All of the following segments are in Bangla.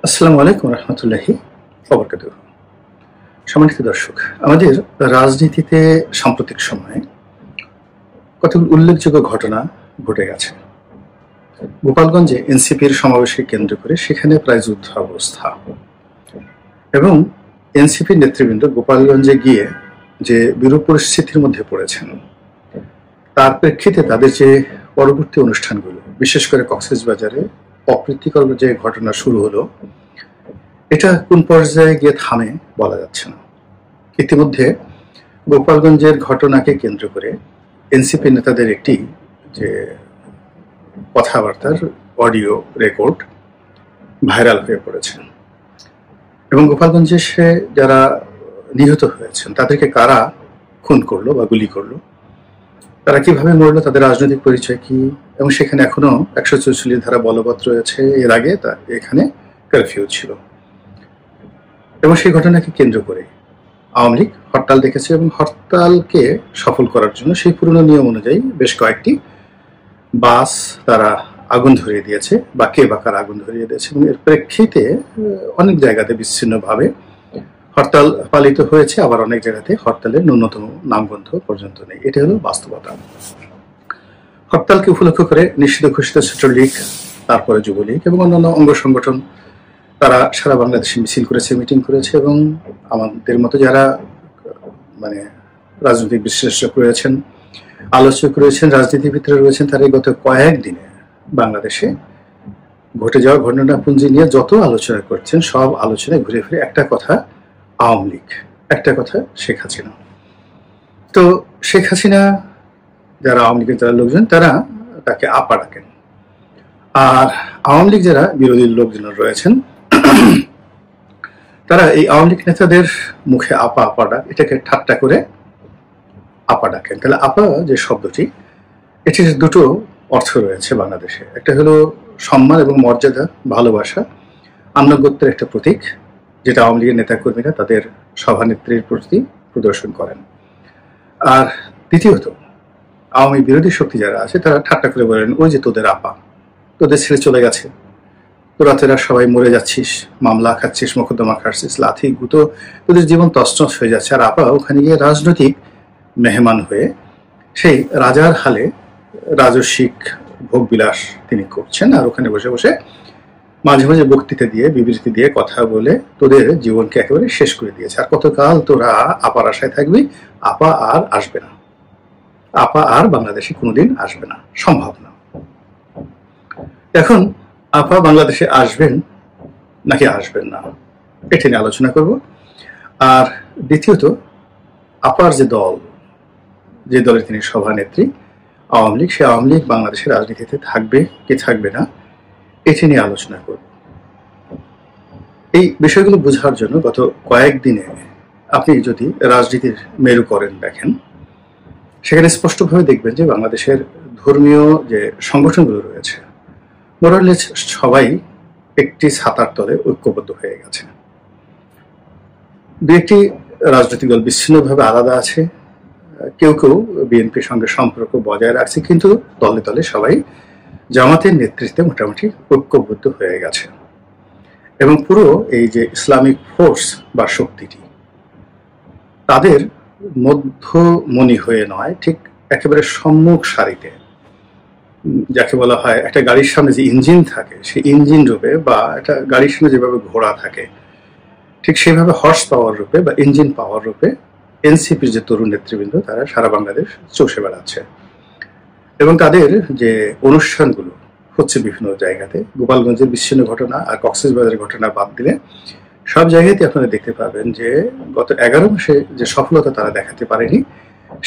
আসসালামু আলাইকুম রহমতুল্লাহি ওয়া সম্মানিত দর্শক, আমাদের রাজনীতিতে সাম্প্রতিক সময়ে কতগুলো উল্লেখযোগ্য ঘটনা ঘটে গেছে। গোপালগঞ্জে এনসিপির সমাবেশকে কেন্দ্র করে সেখানে প্রায় যুদ্ধ অবস্থা, এবং এনসিপির নেতৃবৃন্দ গোপালগঞ্জে গিয়ে যে বিরূপ পরিস্থিতির মধ্যে পড়েছেন, তার প্রেক্ষিতে তাদের যে পরবর্তী অনুষ্ঠানগুলো, বিশেষ করে কক্সবাজারে অপ্রীতিকর যে ঘটনা শুরু হলো, এটা কোন পর্যায়ে গিয়ে থামে বলা যাচ্ছে না। ইতিমধ্যে গোপালগঞ্জের ঘটনাকে কেন্দ্র করে এনসিপি নেতাদের একটি যে কথাবার্তার অডিও রেকর্ড ভাইরাল হয়ে পড়েছে, এবং গোপালগঞ্জে সে যারা নিহত হয়েছেন তাদেরকে কারা খুন করলো বা গুলি করলো, তারা কিভাবে মরলো, তাদের রাজনৈতিক পরিচয় কি, এবং সেখানে এখনো 144 ধারা বলবৎ রয়েছে। এর আগে তা এখানে কারফিউ ছিল, এবং সেই ঘটনাকে কেন্দ্র করে আওয়ামী লীগ হরতাল ডেকেছে, এবং হরতালকে সফল করার জন্য সেই পুরনো নিয়ম অনুযায়ী বেশ কয়েকটি বাস তারা আগুন ধরিয়ে দিয়েছে, বা কে বা কার আগুন ধরিয়ে দিয়েছে, এবং এর প্রেক্ষিতে অনেক জায়গাতে বিচ্ছিন্নভাবে হরতাল পালিত হয়েছে, আবার অনেক জায়গাতে হরতালের ন্যূনতম নামগন্ধ পর্যন্ত নেই। এটা হলো বাস্তবতা। হরতালকে উপলক্ষ করে নিষিদ্ধ ঘোষিত ছাত্রলীগ, তারপরে যুবলীগ এবং অন্যান্য অঙ্গ সংগঠন তারা সারা বাংলাদেশে মিছিল করেছে, মিটিং করেছে, এবং আমাদের মতো যারা রাজনৈতিক বিশ্লেষক রয়েছেন, আলোচক রয়েছেন, রাজনীতিবিদরা রয়েছেন, তারা গত কয়েকদিনে বাংলাদেশে ঘটে যাওয়া ঘটনাপুঞ্জি নিয়ে যত আলোচনা করছেন, সব আলোচনায় ঘুরে ফিরে একটা কথা আওয়ামী লীগ, একটা কথা শেখ হাসিনা। তো শেখ হাসিনা, যারা আওয়ামী লীগের যারা লোকজন, তারা তাকে আপা ডাকেন, আর আওয়ামী লীগ যারা বিরোধী লোকজন রয়েছেন, তারা এই আওয়ামী লীগ নেতাদের মুখে আপা আপা ডাক, এটাকে ঠাট্টা করে আপা ডাকেন। তাহলে আপা যে শব্দটি, এটির দুটো অর্থ রয়েছে বাংলাদেশে। একটা হলো সম্মান এবং মর্যাদা, ভালোবাসা, আনুগত্যের একটা প্রতীক, যেটা আওয়ামী লীগের নেতাকর্মীরা তাদের সভানেত্রীর প্রতি প্রদর্শন করেন। আর দ্বিতীয়ত, আওয়ামী বিরোধী শক্তি যারা আছে তারা ঠাট্টা করে বলেন, ওই যে তোদের আপা, তোদের ছেড়ে চলে গেছে, তোরা সবাই মরে যাচ্ছিস, মামলা খাচ্ছিস, মোকদ্দমা খাচ্ছিস, লাথি গুঁতো, তোদের জীবন তছনছ হয়ে যাচ্ছে। আর আপা ওখানে গিয়ে রাজনৈতিক মেহমান হয়ে সেই রাজার হালে রাজস্বিক ভোগবিলাস তিনি করছেন, আর ওখানে বসে বসে মাঝে মাঝে বক্তৃতা দিয়ে, বিবৃতি দিয়ে, কথা বলে তোদের জীবনকে একেবারে শেষ করে দিয়েছে। আর কতকাল তোরা আপার আশায় থাকবি? আপা আর আসবে না, আপা আর বাংলাদেশে কোনোদিন আসবে না, সম্ভব না। এখন আপা বাংলাদেশে আসবেন নাকি আসবেন না, এটা নিয়ে আলোচনা করব। আর দ্বিতীয়ত, আপার যে দল, যে দলের তিনি সভানেত্রী, আওয়ামী লীগ, সে আওয়ামী লীগ বাংলাদেশের রাজনীতিতে থাকবে কি থাকবে না, এটি নিয়ে আলোচনা করব। এই বিষয়গুলো বোঝার জন্য গত কয়েকদিনে আপনি যদি রাজনীতির মেরুকরণ দেখেন, সেখানে স্পষ্টভাবে দেখবেন যে বাংলাদেশের ধর্মীয় যে সংগঠনগুলো রয়েছে, মোরালেস সবাই একটি ছাতার তলে ঐক্যবদ্ধ হয়ে গেছে। দু একটি রাজনৈতিক দল বিচ্ছিন্নভাবে আলাদা আছে, কেউ কেউ বিএনপির সঙ্গে সম্পর্ক বজায় রাখছে, কিন্তু দলে দলে সবাই জামাতের নেতৃত্বে মোটামুটি ঐক্যবদ্ধ হয়ে গেছে। এবং পুরো এই যে ইসলামিক ফোর্স বা শক্তিটি, তাদের মধ্যমণি হয়ে নয়, ঠিক একেবারে সম্মুখ সারিতে, যাকে বলা হয় একটা গাড়ির সামনে যে ইঞ্জিন থাকে, সেই ইঞ্জিন রূপে, বা একটা গাড়ির সামনে যেভাবে ঘোড়া থাকে, ঠিক সেভাবে হর্স পাওয়ার রূপে বা ইঞ্জিন পাওয়ার রূপে এনসিপির যে তরুণ নেতৃবৃন্দ, তারা সারা বাংলাদেশ চষে বেড়াচ্ছে, এবং তাদের যে অনুষ্ঠানগুলো হচ্ছে বিভিন্ন জায়গাতে, গোপালগঞ্জের বিচ্ছিন্ন ঘটনা আর কক্সবাজারের ঘটনা বাদ দিলে সব জায়গাতে আপনারা দেখতে পাবেন যে গত 11 মাসে যে সফলতা তারা দেখাতে পারেনি,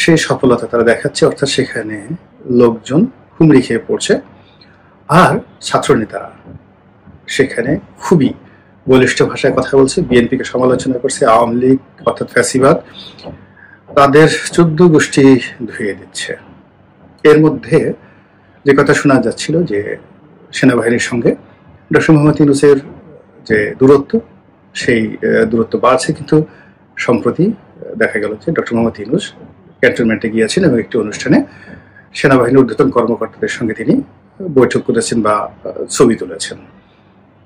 সেই সফলতা তারা দেখাচ্ছে। অর্থাৎ সেখানে লোকজন হুমড়ি খেয়ে পড়ছে, আর ছাত্রনেতারা সেখানে খুবই বলিষ্ঠ ভাষায় কথা বলছে, বিএনপিকে সমালোচনা করছে, আওয়ামী লীগ অর্থাৎ ফ্যাসিবাদ তাদের 14 গোষ্ঠী ধুয়ে দিচ্ছে। এর মধ্যে যে কথা শোনা যাচ্ছিল যে সেনাবাহিনীর সঙ্গে ডক্টর মোহাম্মদ ইউনূসের যে দূরত্ব, সেই দূরত্ব বাড়ছে, কিন্তু সম্প্রতি দেখা গেল যে ডক্টর মোহাম্মদ ইউনূস ক্যান্টনমেন্টে গিয়েছেন এবং একটি অনুষ্ঠানে সেনাবাহিনীর ঊর্ধ্বতন কর্মকর্তাদের সঙ্গে তিনি বৈঠক করেছেন বা ছবি তুলেছেন।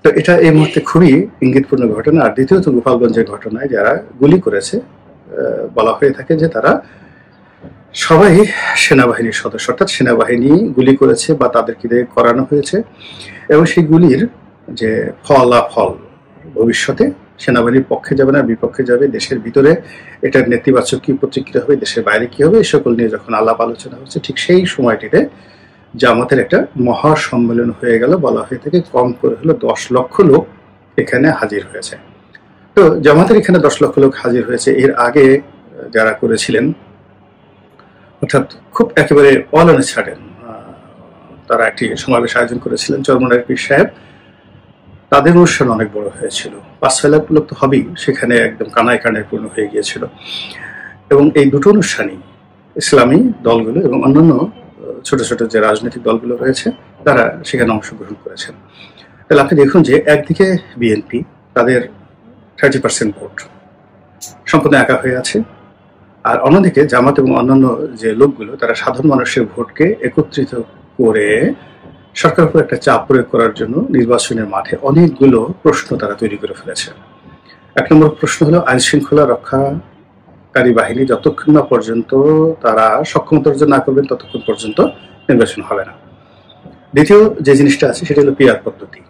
তো এটা এই মুহূর্তে খুবই ইঙ্গিতপূর্ণ ঘটনা। আর দ্বিতীয়ত গোপালগঞ্জের ঘটনায় যারা গুলি করেছে বলা হয়ে থাকে যে তারা সবাই সেনাবাহিনীর সদস্য, অর্থাৎ সেনাবাহিনী গুলি করেছে বা তাদেরকে দিয়ে করানো হয়েছে, এবং সেই গুলির যে ফলাফল ভবিষ্যতে সেনাবাহিনীর পক্ষে যাবে না বিপক্ষে যাবে, দেশের ভিতরে এটার নেতিবাচক কি প্রতিক্রিয়া হবে, দেশের বাইরে কি হবে, এই সকল নিয়ে যখন আলাপ আলোচনা হচ্ছে ঠিক সেই সময়টিতে জামাতের একটা মহা সম্মেলন হয়ে গেল। বলা হয়ে থাকে কম করে হলো 10 লক্ষ লোক এখানে হাজির হয়েছে। তো জামাতের এখানে 10 লক্ষ লোক হাজির হয়েছে। এর আগে যারা করেছিলেন, অর্থাৎ খুব একেবারে অল অন সাডেন তারা একটি সমাবেশ আয়োজন করেছিলেন চরমনায়ের পীর সাহেব, তাদের অনুষ্ঠান অনেক বড় হয়েছিল, 5-6 লাখ লোক তো হবেই, সেখানে একদম কানায় কানায় পূর্ণ হয়ে গিয়েছিল। এবং এই দুটো অনুষ্ঠানই ইসলামী দলগুলো এবং অন্যান্য ছোট ছোট যে রাজনৈতিক দলগুলো রয়েছে তারা সেখানে অংশগ্রহণ করেছেন। তাহলে আপনি দেখুন যে একদিকে বিএনপি তাদের 30% ভোট সম্পূর্ণ একা হয়ে আছে, আর অন্যদিকে জামাত এবং অন্যান্য যে লোকগুলো তারা সাধারণ মানুষের ভোটকে একত্রিত করে সরকারের উপর একটা চাপ প্রয়োগ করার জন্য নির্বাচনের মাঠে অনেকগুলো প্রশ্ন তারা তৈরি করে ফেলেছে। 1 নম্বর প্রশ্ন হলো আইন শৃঙ্খলা রক্ষাকারী বাহিনী যতক্ষণ না পর্যন্ত তারা সক্ষমতা অর্জন না করবেন ততক্ষণ পর্যন্ত নির্বাচন হবে না। দ্বিতীয় যে জিনিসটা আছে সেটা হলো পিআর পদ্ধতি,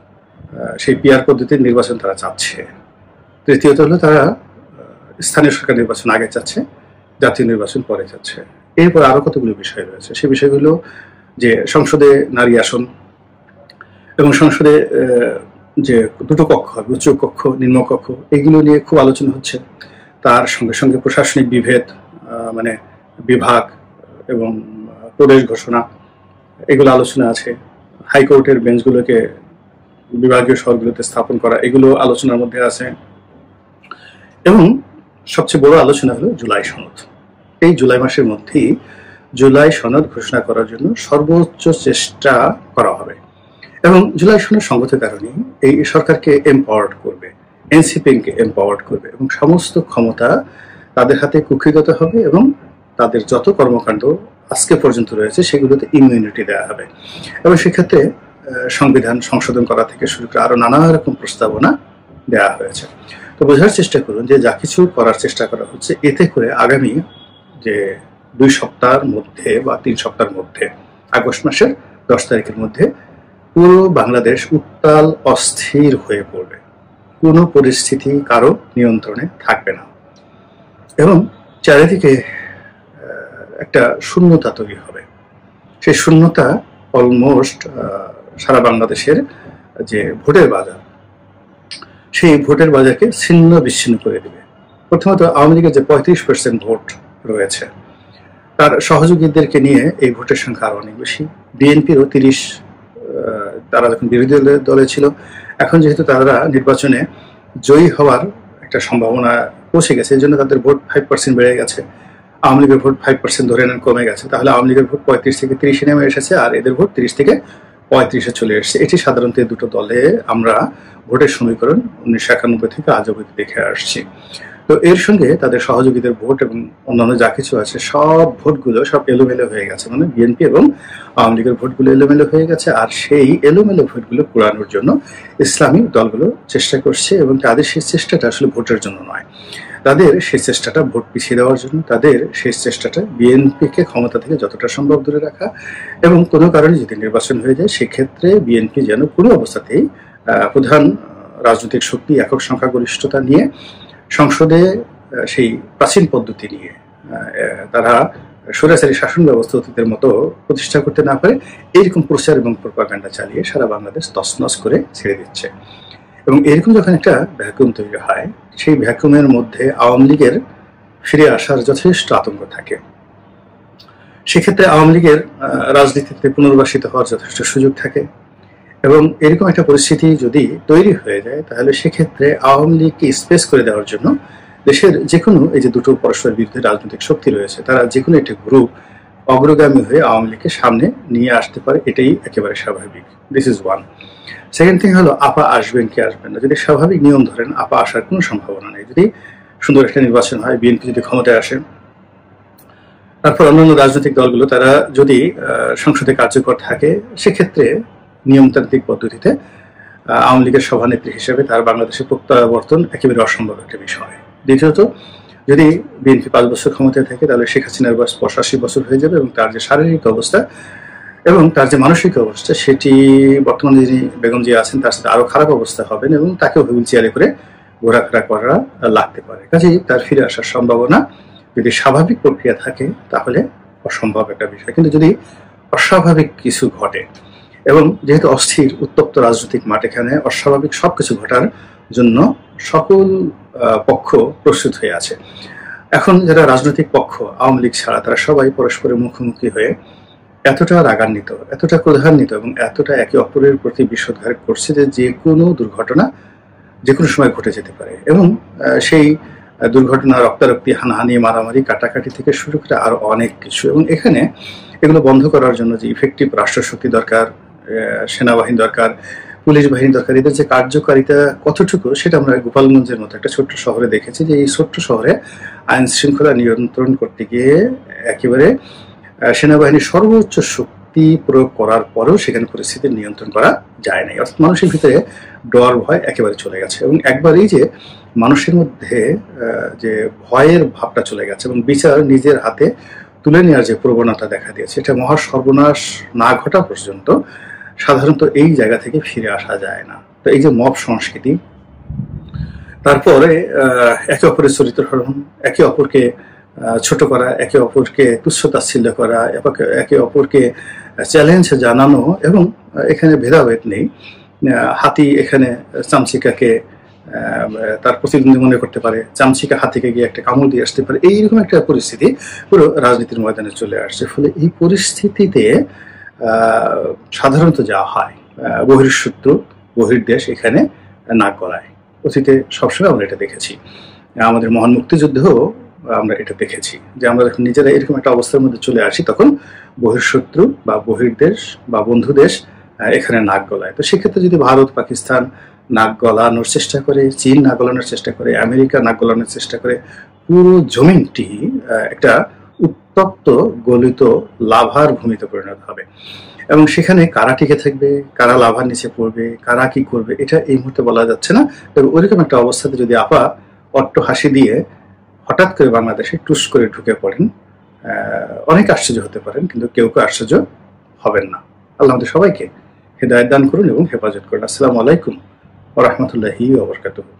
সেই পিআর পদ্ধতির নির্বাচন তারা চাচ্ছে। তৃতীয়ত হলো তারা স্থানীয় সরকার নির্বাচন আগে চাচ্ছে, জাতীয় নির্বাচন পরে যাচ্ছে। এরপর আরো কতগুলো বিষয় রয়েছে, সেই বিষয়গুলো যে সংসদে নারী আসন এবং সংসদে যে দুটো কক্ষ হবে, উচ্চ কক্ষ নিম্ন কক্ষ, এগুলো নিয়ে খুব আলোচনা হচ্ছে। তার সঙ্গে সঙ্গে প্রশাসনিক বিভেদ, মানে বিভাগ এবং প্রদেশ ঘোষণা, এগুলো আলোচনা আছে। হাইকোর্টের বেঞ্চগুলোকে বিভাগীয় শহরগুলোতে স্থাপন করা, এগুলো আলোচনার মধ্যে আছে। এবং সবচেয়ে বড় আলোচনা হলো জুলাই সনদ। এই জুলাই মাসের মধ্যেই জুলাই সনদ ঘোষণা করার জন্য সর্বোচ্চ চেষ্টা করা হবে, এবং জুলাই সনদ সঙ্গত কারণে এই সরকারকে এম্পাওয়ার্ড করবে, এনসিপিকে এম্পাওয়ার্ড করবে, এবং সমস্ত ক্ষমতা তাদের হাতে কুক্ষিগত হবে, এবং তাদের যত কর্মকাণ্ড আজকে পর্যন্ত রয়েছে সেগুলোতে ইমিউনিটি দেওয়া হবে। এবং সেক্ষেত্রে সংবিধান সংশোধন করা থেকে শুরু করে আরো নানা রকম প্রস্তাবনা দেওয়া হয়েছে। তো বোঝার চেষ্টা করুন যে যা কিছু করার চেষ্টা করা হচ্ছে, এতে করে আগামী যে 2 সপ্তাহের মধ্যে বা 3 সপ্তাহের মধ্যে, আগস্ট মাসের 10 তারিখের মধ্যে পুরো বাংলাদেশ উত্তাল অস্থির হয়ে পড়বে, কোনো পরিস্থিতি কারো নিয়ন্ত্রণে থাকবে না, এবং চারিদিকে একটা শূন্যতা তৈরি হবে। সেই শূন্যতা অলমোস্ট সারা বাংলাদেশের যে ভোটের বাজার, সেই ভোটের বাজারকে ছিন্ন বিচ্ছিন্ন করে দেবে। প্রথমত আওয়ামী লীগের যে 35% ভোট রয়েছে তার সহযোগীদেরকে নিয়ে এই ভোটের সংখ্যা আরো অনেক বেশি। বিএনপিরও 30, তারা যখন বিরোধী দলে ছিল, এখন যেহেতু তারা নির্বাচনে জয়ী হওয়ার একটা সম্ভাবনা পৌঁছে গেছে, এই জন্য তাদের ভোট 5% বেড়ে গেছে। আওয়ামী লীগের ভোট 5% ধরে নেন কমে গেছে, তাহলে আওয়ামী লীগের ভোট 35 থেকে 30 নেমে এসেছে, আর এদের ভোট 30 থেকে 35-এ চলে এসেছে। এটি সাধারণত এই দুটো দলে আমরা ভোটের সমীকরণ 1991 থেকে আজ অবধি দেখে আসছি। তো এর সঙ্গে তাদের সহযোগীদের ভোট এবং অন্যান্য যা কিছু আছে সব ভোটগুলো সব এলোমেলো হয়ে গেছে, মানে বিএনপি এবং আওয়ামী লীগের ভোটগুলো এলোমেলো হয়ে গেছে। আর সেই এলোমেলো ভোটগুলো কুড়ানোর জন্য ইসলামিক দলগুলো চেষ্টা করছে, এবং তাদের সেই চেষ্টাটা আসলে ভোটের জন্য নয়, তাদের সেই চেষ্টাটা ভোট পিছিয়ে দেওয়ার জন্য, তাদের সেই চেষ্টাটা বিএনপিকে ক্ষমতা থেকে যতটা সম্ভব দূরে রাখা, এবং কোনো কারণে যদি নির্বাচন হয়ে যায় সেক্ষেত্রে বিএনপি যেন কোনো অবস্থাতেই প্রধান রাজনৈতিক শক্তি একক সংখ্যাগরিষ্ঠতা নিয়ে সংসদে সেই প্রাচীন পদ্ধতি নিয়ে তারা স্বৈরাচারী শাসন ব্যবস্থা অতীতের মতো প্রতিষ্ঠা করতে না পারে, এইরকম প্রচার এবং প্রপাগান্ডা চালিয়ে সারা বাংলাদেশ তছনছ করে ছেড়ে দিচ্ছে। এবং এরকম যখন একটা ভ্যাকুয়াম তৈরি হয়, সেই ভ্যাকুয়ামের মধ্যে আওয়ামী লীগের ফিরে আসার যথেষ্ট আতঙ্ক থাকে। সেক্ষেত্রে আওয়ামী লীগের রাজনীতিতে পুনর্বাসিত হওয়ার যথেষ্ট সুযোগ থাকে, এবং এরকম একটা পরিস্থিতি যদি তৈরি হয়ে যায় তাহলে সেক্ষেত্রে আওয়ামী লীগকে স্পেস করে দেওয়ার জন্য দেশের যে কোনো, এই যে দুটো পরস্পর বিরুদ্ধে রাজনৈতিক শক্তি রয়েছে, তারা যে কোনো একটি গ্রুপ অগ্রগামী হয়ে আওয়ামী লীগকে সামনে নিয়ে আসতে পারে, এটাই একেবারে স্বাভাবিক। This is one. Second thing হলো আপা আসবেন কি আসবেন না। যদি স্বাভাবিক নিয়ম ধরেন আপা আসার কোনো সম্ভাবনা নেই, যদি সুন্দর একটা নির্বাচন হয়, বিএনপি যদি ক্ষমতায় আসে, তারপর অন্যান্য রাজনৈতিক দলগুলো তারা যদি সংসদে কার্যকর থাকে, সেক্ষেত্রে নিয়মতান্ত্রিক পদ্ধতিতে আওয়ামী লীগের সভানেত্রী হিসেবে তার বাংলাদেশে প্রত্যাবর্তন একেবারে অসম্ভব একটা বিষয়। দ্বিতীয়ত, যদি বিএনপি 5 বছর ক্ষমতায় থাকে তাহলে শেখ হাসিনার বয়স 85 বছর হয়ে যাবে এবং তার যে শারীরিক অবস্থা এবং তার যে মানসিক অবস্থা সেটি বর্তমানে যিনি বেগম জিয়া আছেন তার সাথে আরো খারাপ অবস্থা হবেন এবং তাকেও হুইল চেয়ারে করে ঘোরাফেরা করা লাগতে পারে। কাজেই তার ফিরে আসার সম্ভাবনা যদি স্বাভাবিক প্রক্রিয়া থাকে তাহলে অসম্ভব একটা বিষয়। কিন্তু যদি অস্বাভাবিক কিছু ঘটে এবং যেহেতু অস্থির উত্তপ্ত রাজনৈতিক মাঠ, এখানে অস্বাভাবিক সবকিছু ঘটার জন্য সকল পক্ষ প্রস্তুত হয়ে আছে। এখন যারা রাজনৈতিক পক্ষ আওয়ামী লীগ ছাড়া তারা সবাই পরস্পরের মুখোমুখি হয়ে এতটা রাগান্বিত, এতটা ক্রোধান্বিত এবং এতটা একে অপরের প্রতি বিষোদ্গার করছে যে কোনো দুর্ঘটনা যে কোনো সময় ঘটে যেতে পারে এবং সেই দুর্ঘটনা, রক্তারক্তি, হানাহানি, মারামারি, কাটাকাটি থেকে শুরু করে আরো অনেক কিছু। এবং এখানে এগুলো বন্ধ করার জন্য যে ইফেক্টিভ রাষ্ট্রশক্তি দরকার, সেনাবাহিনী দরকার, পুলিশ বাহিনী দরকার, এদের যে কার্যকারিতা কতটুকু সেটা আমরা গোপালগঞ্জের মতো একটা ছোট্ট শহরে দেখেছি যে এই ছোট্ট শহরে আইন শৃঙ্খলা নিয়ন্ত্রণ করতে গিয়ে একেবারে সেনাবাহিনীর সর্বোচ্চ শক্তি প্রয়োগ করার পরেও সেখানে পরিস্থিতি নিয়ন্ত্রণ করা যায় নাই। অর্থাৎ মানুষের ভিতরে ডর ভয় একেবারে চলে গেছে এবং একবারই যে মানুষের মধ্যে যে ভয়ের ভাবটা চলে গেছে এবং বিচার নিজের হাতে তুলে নেওয়ার যে প্রবণতা দেখা দিয়েছে, এটা মহা সর্বনাশ না ঘটা পর্যন্ত সাধারণত এই জায়গা থেকে ফিরে আসা যায় না। তো এই যে মব সংস্কৃতি, তারপরে একে অপরের চরিত্র হরণ, একে অপরকে ছোট করা, একে অপরকে তুচ্ছ তাচ্ছিল্য করা, একে অপরকে চ্যালেঞ্জ জানানো এবং এখানে ভেদাভেদ নেই। হাতি এখানে চামচিকাকে তার প্রতিদ্বন্দ্বী মনে করতে পারে, চামচিকা হাতিকে গিয়ে একটা কামড় দিয়ে আসতে পারে, এইরকম একটা পরিস্থিতি পুরো রাজনীতির ময়দানে চলে আসছে। ফলে এই পরিস্থিতিতে সাধারণত যা হয় বহির্শত্রু বহির্দেশ এখানে নাক গলায়। অতীতে সবসময় আমরা এটা দেখেছি, আমাদের মহান মুক্তিযুদ্ধেও আমরা এটা দেখেছি যে আমরা যখন নিজেরা এরকম একটা অবস্থার মধ্যে চলে আসি তখন বহির্শত্রু বা বহির্দেশ বা বন্ধু দেশ এখানে নাক গলায়। তো সেক্ষেত্রে যদি ভারত পাকিস্তান নাক গলানোর চেষ্টা করে, চীন নাক গলানোর চেষ্টা করে, আমেরিকা নাক গলানোর চেষ্টা করে, পুরো জমিনটি একটা উত্তপ্ত গলিত লাভার ভূমিতে পরিণত হবে এবং সেখানে কারা টিকে থাকবে, কারা লাভার নিচে পড়বে, কারা কি করবে এটা এই মুহূর্তে বলা যাচ্ছে না। তবে ওইরকম একটা অবস্থাতে যদি আপা অট্ট হাসি দিয়ে হঠাৎ করে বাংলাদেশে টুস করে ঢুকে পড়েন, অনেক আশ্চর্য হতে পারেন, কিন্তু কেউ আশ্চর্য হবেন না। আল্লাহ আমাদের সবাইকে হেদায়েত দান করুন এবং হেফাজত করুন। আসসালামু আলাইকুম ওয়া রাহমাতুল্লাহি ওয়া বারাকাতুহু।